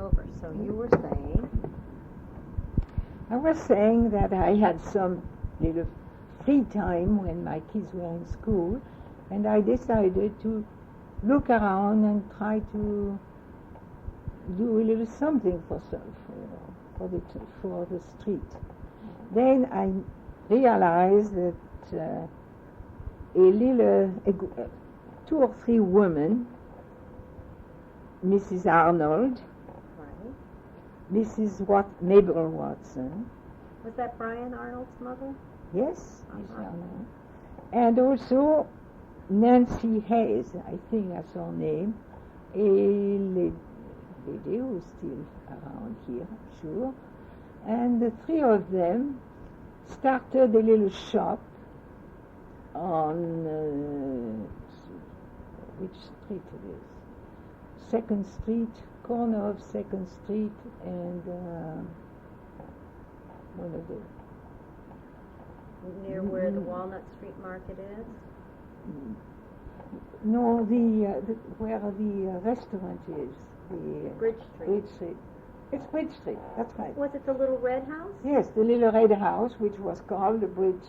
over. So you were saying? I was saying that I had some little free time when my kids were in school, and I decided to look around and try to do a little something for the street. Then I realized that two or three women, Mrs. Arnold, Right. Mrs. Mabel Watson. Was that Brian Arnold's mother? Yes, Miss Uh-huh. Arnold. And also Nancy Hayes, I think that's her name, a lady who's still around here, I'm sure. And the three of them started a little shop on which street it is? 2nd Street, corner of 2nd Street and one of the Near where the Walnut Street Market is? no, where the restaurant is, the Bridge Street. Bridge Street. It's Bridge Street, that's right. Was it the little red house? Yes, the little red house, which was called the Bridge.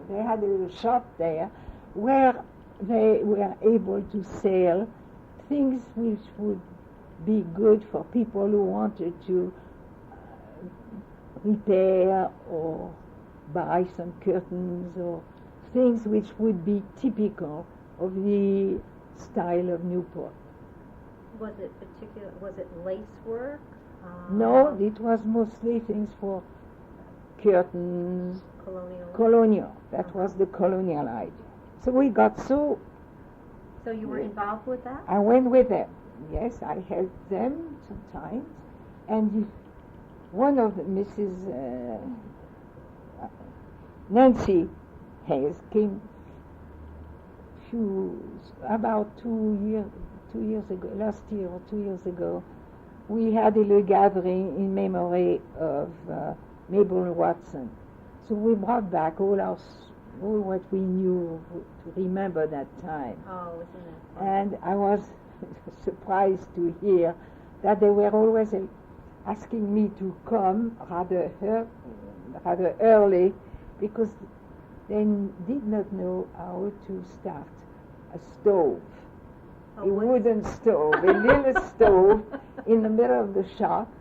They had a little shop there where they were able to sell things which would be good for people who wanted to repair or buy some curtains or things which would be typical of the style of Newport. Was it lace work? No, it was mostly things for curtains, Colonial. colonial. That was the colonial idea. So we got so... So you were involved with that? I went with them. Yes, I helped them sometimes. And one of the Mrs. Nancy Hayes came about 2 years ago, last year or 2 years ago. We had a little gathering in memory of Mabel Watson. So we brought back all what we knew to remember that time. Oh, isn't that fun? And I was surprised to hear that they were always asking me to come rather early because they did not know how to start a stove. A wooden stove, a little stove in the middle of the shop.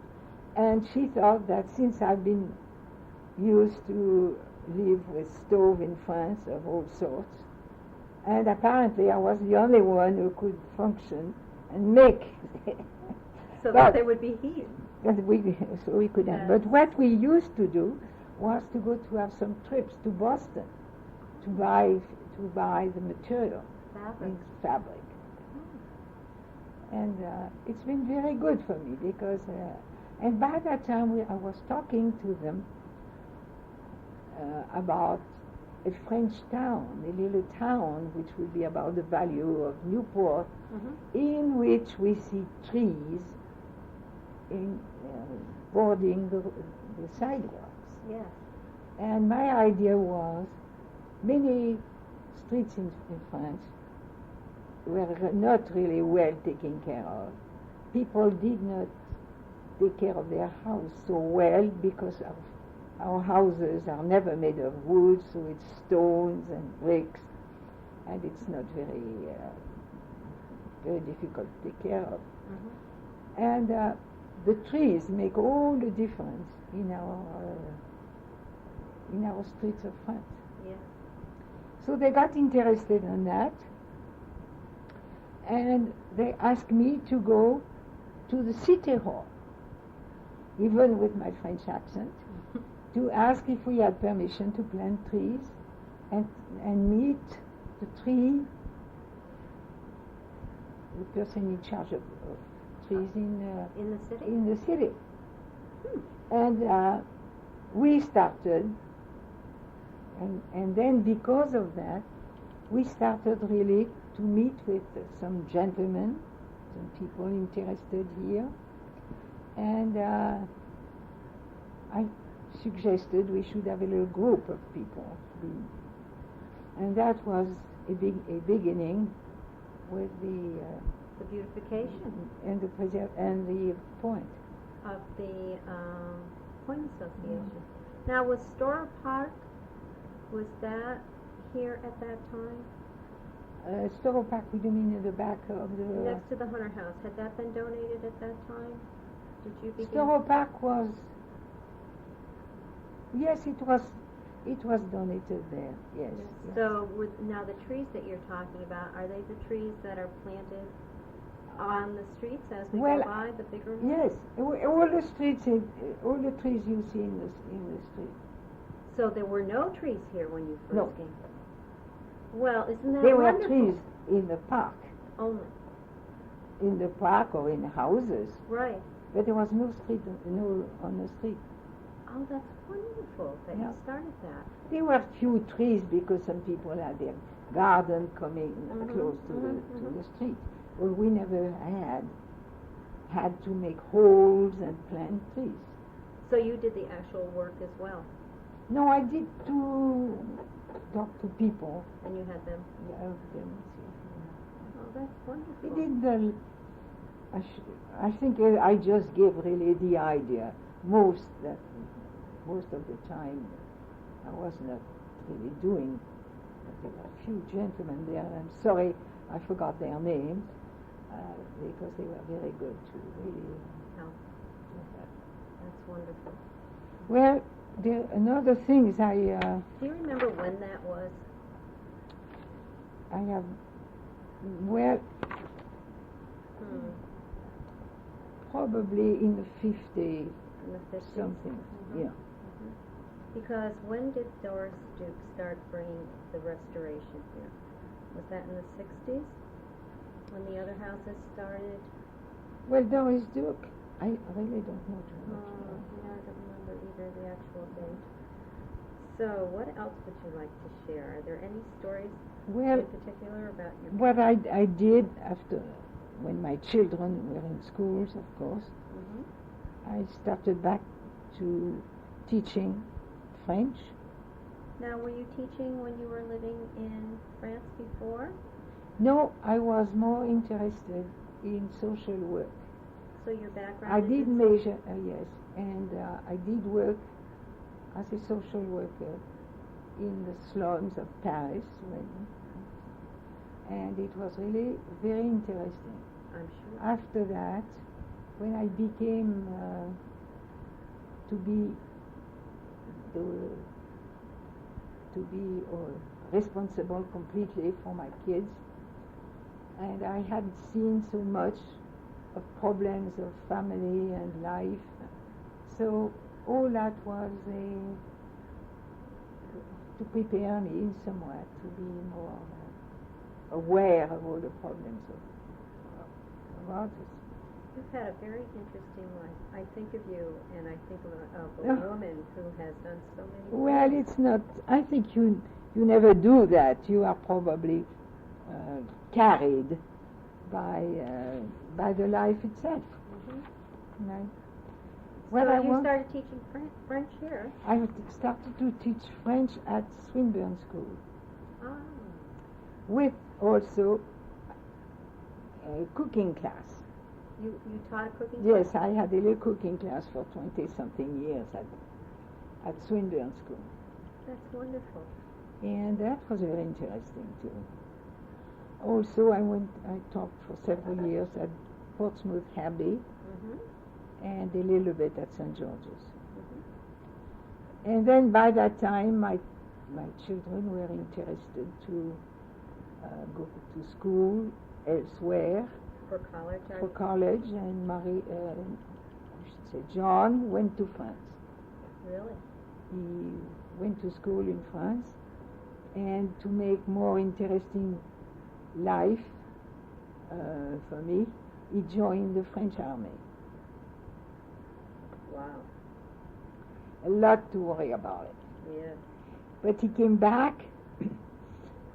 And she thought that since I've been used to live with stove in France of all sorts, and apparently I was the only one who could function and make. So that there would be heat. So we could have. But what we used to do was to go to have some trips to Boston to buy the material, fabric. And it's been very good for me because, and by that time I was talking to them about a French town, a little town which would be about the value of Newport, in which we see trees bordering the sidewalks. Yes. And my idea was many streets in France were not really well taken care of. People did not take care of their house so well because our houses are never made of wood, so it's stones and bricks, and it's not very difficult to take care of. And the trees make all the difference in our streets of France. Yeah. So they got interested in that, and they asked me to go to the city hall, even with my French accent, to ask if we had permission to plant trees and meet the person in charge of trees in the city. In the city. And we started, and then because of that, we started really to meet with some gentlemen, some people interested here, and I suggested we should have a little group of people, and that was a beginning with the the beautification and the point. of the Point Association. Now, was Store Park, was that here at that time? Store Park, we do mean in the back of the... Next to the Hunter House. Had that been donated at that time? Did you begin? Store Park was... Yes, it was donated there, yes. Yes. So, now the trees that you're talking about, are they the trees that are planted on the streets as we go by, the bigger ones? Yes, all the streets, all the trees you see in the street. So there were no trees here when you first No. came? Well, isn't that There were wonderful? trees in the park, Only. in the park or in houses, Right. but there was no street, no on the street. Oh, that's wonderful that Yeah. you started that. There were few trees because some people had their garden coming close to the street. Well, we never had to make holes and plant trees. So you did the actual work as well, No, I did to talk to people. and you had them. Oh, that's wonderful. I did the. I think I just gave really the idea. Most of the time, I was not really doing. But there were a few gentlemen there. I'm sorry, I forgot their names because they were very good to really. Oh, Do that. that's wonderful. Well, another thing is Do you remember when that was? I have. Well, probably in the 50s, In the 50s? something. Yeah. Because when did Doris Duke start bringing the restoration here? Was that in the 60s? When the other houses started? Well, Doris Duke, I really don't know too Oh, much. yeah, I don't remember either the actual date. So, what else would you like to share? Are there any stories Well, in particular about your... what I did after, when my children were in schools, of course, I started back to teaching French. Now, were you teaching when you were living in France before? No, I was more interested in social work. So your background I is did in major, yes, and I did work as a social worker in the slums of Paris, and it was really very interesting. I'm sure. After that, when I became responsible completely for my kids, and I had seen so much of problems of family and life, so all that was to prepare me somewhat to be more aware of all the problems of others. You've had a very interesting life. I think of you, and I think of a woman who has done so many Well, things. it's not. I think you never do that. You are probably carried by the life itself. Right? What I So you want, started teaching French here. I started to teach French at Swinburne School, Ah, with also a cooking class. you taught a cooking Yes, class? I had a little cooking class for 20-something years at Swinburne School. That's wonderful. And that was very interesting too. Also, I taught for several years at Portsmouth Abbey and a little bit at St. George's. And then by that time, my children were interested to go to school elsewhere For college? for college, and John went to France. Really? He went to school in France, and to make more interesting life for me, he joined the French army. Wow. A lot to worry about it. Yes. But he came back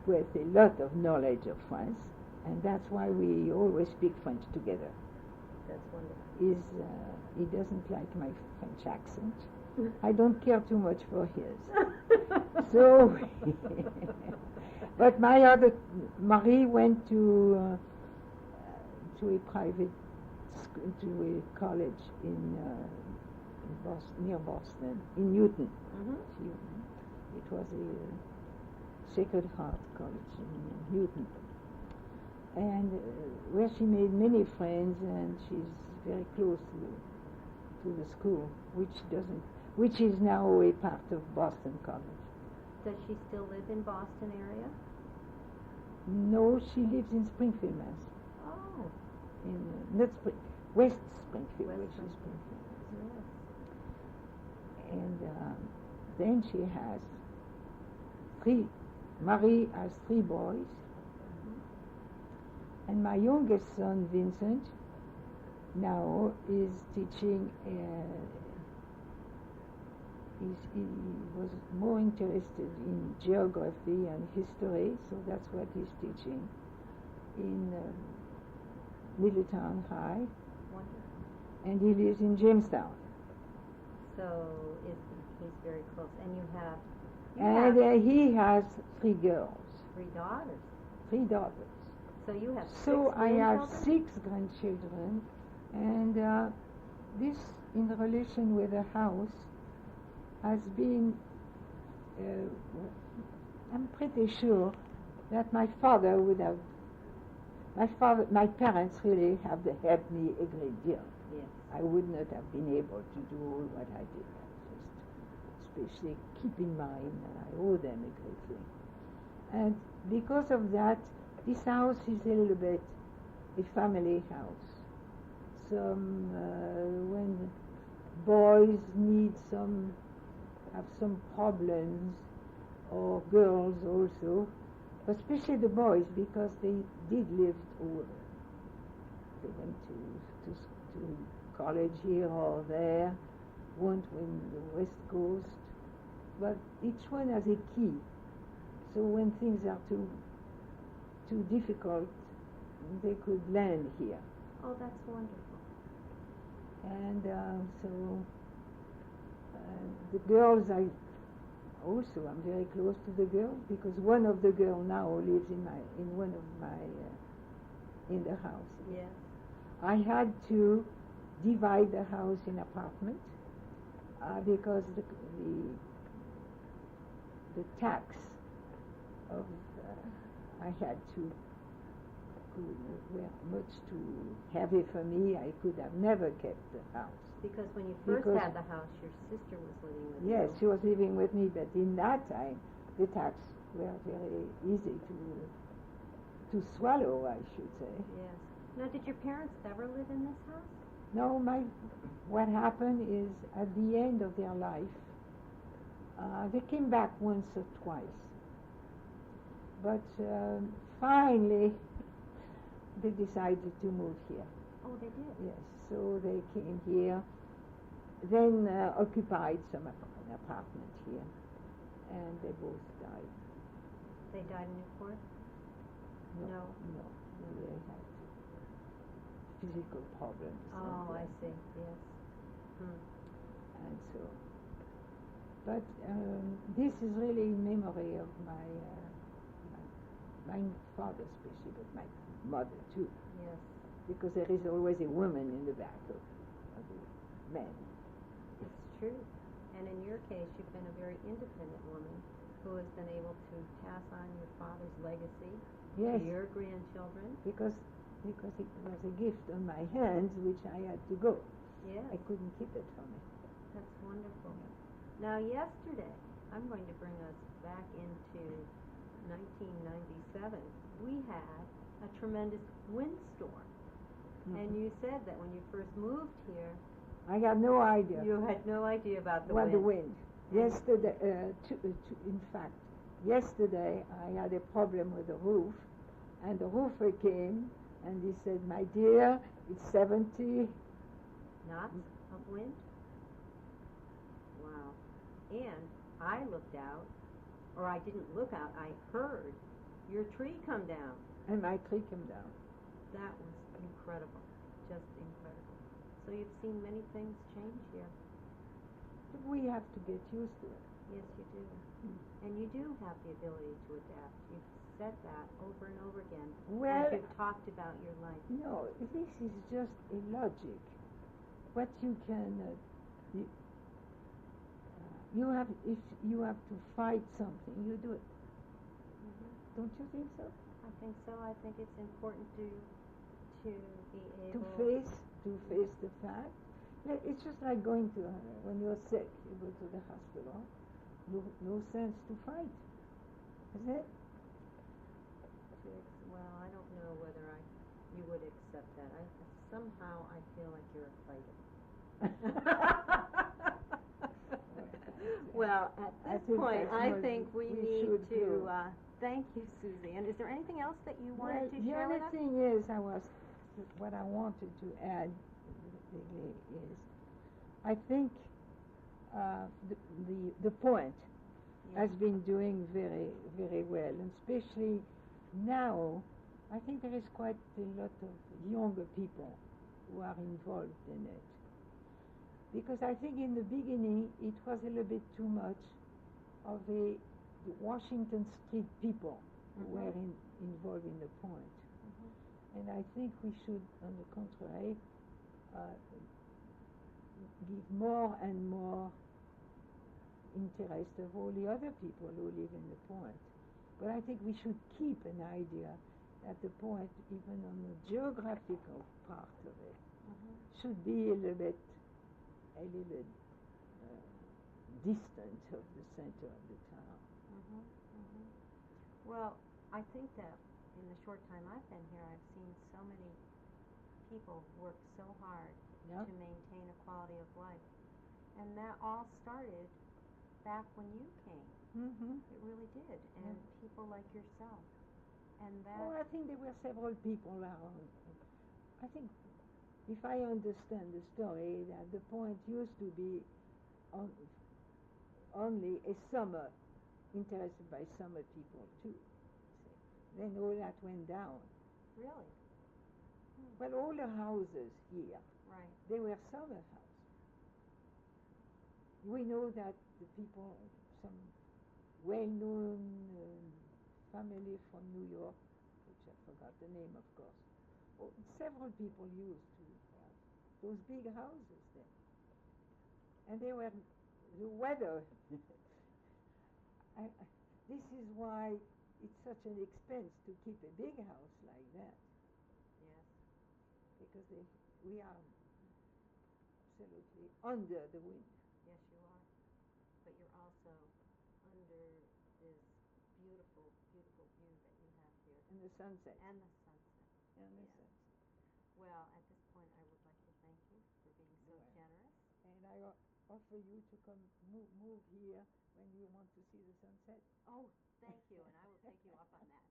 with a lot of knowledge of France, and that's why we always speak French together. That's wonderful. He doesn't like my French accent. I don't care too much for his. So, but my other, Marie went to to a private school, to a college in Boston, near Boston, in Newton. It was a Sacred Heart College in Newton, and where she made many friends, and she's very close to the school, which is now a part of Boston College. Does she still live in Boston area? No, she lives in Springfield, Mass. Oh. In not West Springfield, West which is Springfield. Springfield. Yes. And then she has Marie has 3 boys, and my youngest son, Vincent, now is teaching. He was more interested in geography and history, so that's what he's teaching in Middletown High. Wonderful. And he lives in Jamestown. So he's very close. And you have... And he has 3 girls. 3 daughters. 3 daughters. So you have 6 So I have grandchildren? 6 grandchildren, and this, in relation with the house, has been, I'm pretty sure that my parents really have helped me a great deal. Yes. I would not have been able to do all what I did. Especially keep in mind that I owe them a great thing. And because of that, this house is a little bit a family house. When boys have some problems, or girls also, especially the boys, because they did live over. They went to college here or there, one in the West Coast, but each one has a key. So when things are too difficult, they could land here. Oh, that's wonderful. And the girls, I'm very close to the girls, because one of the girls now lives in the house. Yes. I had to divide the house in apartments because the tax of I had to were much too heavy for me. I could have never kept the house. Because when you first had the house, your sister was living with you. Yes, she was living with me, but in that time, the tax were very easy to swallow, I should say. Yes. Now, did your parents ever live in this house? No, what happened is at the end of their life, they came back once or twice. But finally, they decided to move here. Oh, they did? Yes, so they came here, then occupied an apartment here, and they both died. They died in Newport? No. They had physical problems. Oh, I see, yes. And so, but this is really in memory of my father especially, but my mother too. Yes. Because there is always a woman in the back of the man. It's true. And in your case, you've been a very independent woman who has been able to pass on your father's legacy to your grandchildren. Because it was a gift on my hands, which I had to go. Yes. I couldn't keep it from me. That's wonderful. Now, yesterday, I'm going to bring us back into 1997. We had a tremendous windstorm. And you said that when you first moved here, I had no idea. You had no idea about the wind. The wind. Yesterday, in fact, yesterday I had a problem with the roof, and the roofer came and he said, "My dear, it's 70 knots of wind." Wow. And I looked out, or I didn't look out, I heard your tree come down. And my tree came down. That was incredible, just incredible. So you've seen many things change here. But we have to get used to it. Yes, you do. And you do have the ability to adapt. You've said that over and over again. Well, as you've talked about your life. no, this is just a logic. What you can, you have, if you have to fight something, you do it. Mm-hmm. Don't you think so? I think so. I think it's important to be able To face the fact. It's just like going to, when you're sick, you go to the hospital. No sense to fight, is it? Well, I don't know whether you would accept that. Somehow I feel like you're a fighter. Well, at this point, I think we need to thank you, Suzanne. Is there anything else that you wanted to share with us? The only thing is, what I wanted to add is, I think the point has been doing very, very well, and especially now, I think there is quite a lot of younger people who are involved in it. Because I think in the beginning it was a little bit too much of the Washington Street people who were involved in the point. And I think we should, on the contrary, give more and more interest of all the other people who live in the point. But I think we should keep an idea that the point, even on the geographical part of it, should be a little bit distant of the center of the town. Well, I think that in the short time I've been here, I've seen so many people work so hard to maintain a quality of life. And that all started back when you came. It really did. And people like yourself. And that... Oh, I think there were several people around. I think, if I understand the story, that the point used to be only a summer, interested by summer people too. Then all that went down. Really? Well, all the houses here, they were summer houses. We know that the people, some well-known family from New York, which I forgot the name, of course, several people used to have those big houses there. And they were, the weather, this is why it's such an expense to keep a big house like that. Yes. Because we are absolutely under the wind. Yes, you are. But you're also under this beautiful, beautiful view that you have here. And the sunset. And the sunset. And the sunset. Well, at this point, I would like to thank you for being so generous. And I offer you to come move here when you want to see the sunset. Oh, thank you, and I will take you up on that.